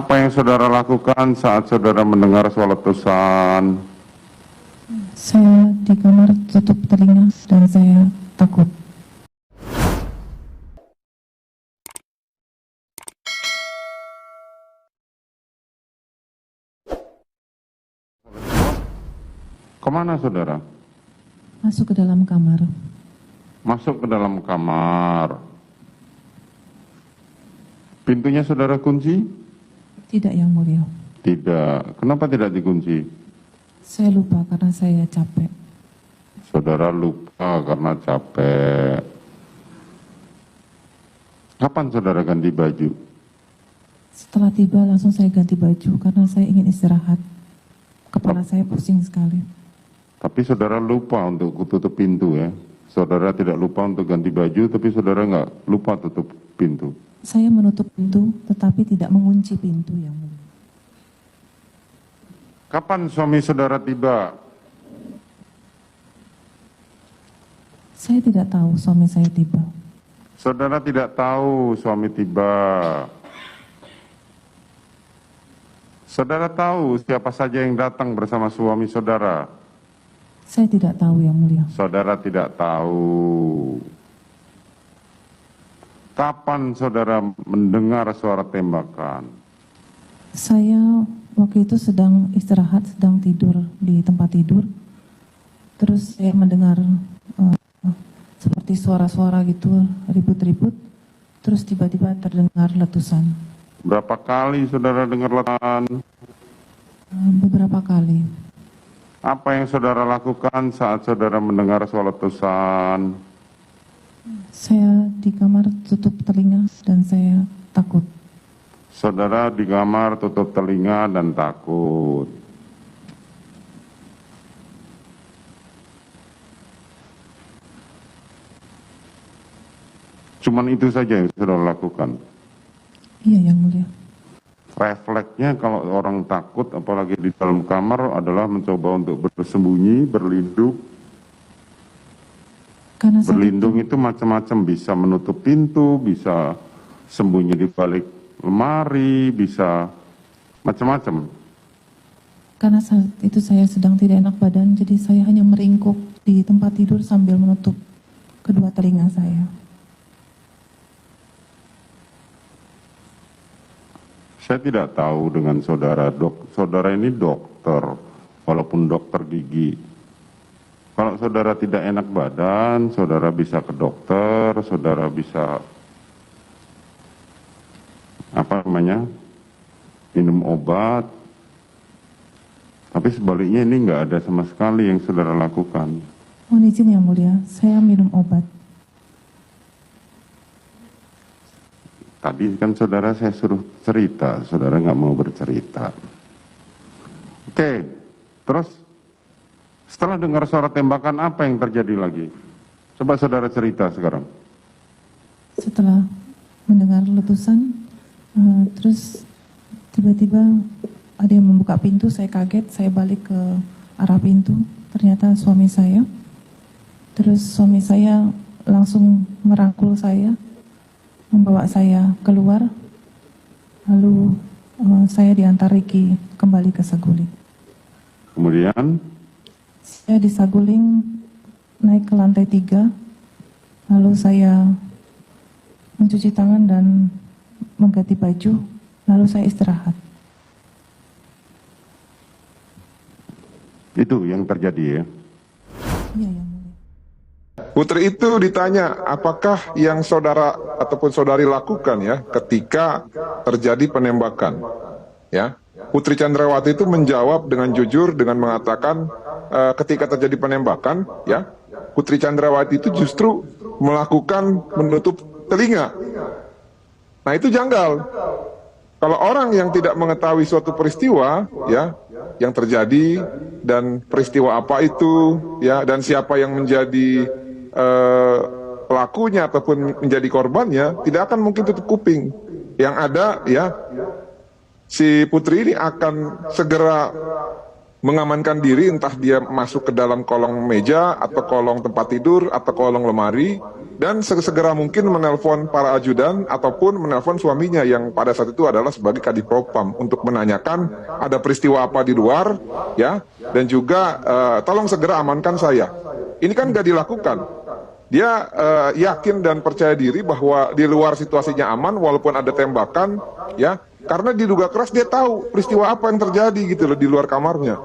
Apa yang saudara lakukan saat saudara mendengar suara letusan? Saya di kamar tutup telinga dan saya takut. Kemana saudara? Masuk ke dalam kamar. Masuk ke dalam kamar. Pintunya saudara kunci? Tidak, Yang Mulia. Tidak. Kenapa tidak dikunci? Saya lupa karena saya capek. Saudara lupa karena capek. Kapan saudara ganti baju? Setelah tiba langsung saya ganti baju karena saya ingin istirahat. Kepala saya pusing sekali. Tapi saudara lupa untuk tutup pintu ya. Saudara tidak lupa untuk ganti baju, tapi saudara nggak lupa tutup pintu. Saya menutup pintu tetapi tidak mengunci pintu, Yang Mulia. Kapan suami saudara tiba? Saya tidak tahu suami saya tiba. Saudara tidak tahu suami tiba. Saudara tahu siapa saja yang datang bersama suami saudara? Saya tidak tahu, Yang Mulia. Saudara tidak tahu. Kapan saudara mendengar suara tembakan? Saya waktu itu sedang istirahat, sedang tidur di tempat tidur. Terus saya mendengar seperti suara-suara gitu, ribut-ribut. Terus tiba-tiba terdengar letusan. Berapa kali saudara dengar letusan? Beberapa kali. Apa yang saudara lakukan saat saudara mendengar suara letusan? Saya di kamar tutup telinga dan saya takut. Saudara di kamar tutup telinga dan takut. Cuman itu saja yang saudara lakukan. Iya, Yang Mulia. Refleksnya kalau orang takut apalagi di dalam kamar adalah mencoba untuk bersembunyi, berlindung. Karena saat Berlindung itu macam-macam, bisa menutup pintu, bisa sembunyi di balik lemari, bisa macam-macam. Karena saat itu saya sedang tidak enak badan, jadi saya hanya meringkuk di tempat tidur sambil menutup kedua telinga saya. Saya tidak tahu dengan saudara, saudara ini dokter, walaupun dokter gigi. Kalau saudara tidak enak badan, saudara bisa ke dokter, saudara bisa minum obat. Tapi sebaliknya ini nggak ada sama sekali yang saudara lakukan. Mohon izin, Yang Mulia, saya minum obat. Tadi kan saudara saya suruh cerita, saudara nggak mau bercerita. Oke, terus setelah dengar suara tembakan apa yang terjadi lagi? Coba saudara cerita sekarang. Setelah mendengar letusan, terus tiba-tiba ada yang membuka pintu, saya kaget, saya balik ke arah pintu, ternyata suami saya. Terus suami saya langsung merangkul saya, membawa saya keluar, lalu saya diantar Riki kembali ke Saguling. Kemudian Saya di Saguling naik ke lantai 3, lalu saya mencuci tangan dan mengganti baju, lalu saya istirahat. itu yang terjadi ya. Iya, Yang Mulia. Putri itu ditanya apakah yang saudara ataupun saudari lakukan ya ketika terjadi penembakan. Ya, Putri Chandrawati itu menjawab dengan jujur dengan mengatakan ketika terjadi penembakan, ya, Putri Chandrawati itu justru melakukan menutup telinga. Nah itu janggal. Kalau orang yang tidak mengetahui suatu peristiwa, ya, yang terjadi dan peristiwa apa itu, ya, dan siapa yang menjadi pelakunya ataupun menjadi korbannya, tidak akan mungkin tutup kuping. Yang ada, ya, si Putri ini akan segera mengamankan diri, entah dia masuk ke dalam kolong meja atau kolong tempat tidur atau kolong lemari, dan segera mungkin menelpon para ajudan ataupun menelpon suaminya yang pada saat itu adalah sebagai Kadif Propam untuk menanyakan ada peristiwa apa di luar, ya, dan juga tolong segera amankan saya. Ini kan gak dilakukan. Dia yakin dan percaya diri bahwa di luar situasinya aman walaupun ada tembakan, ya, karena diduga keras dia tahu peristiwa apa yang terjadi gitu loh di luar kamarnya.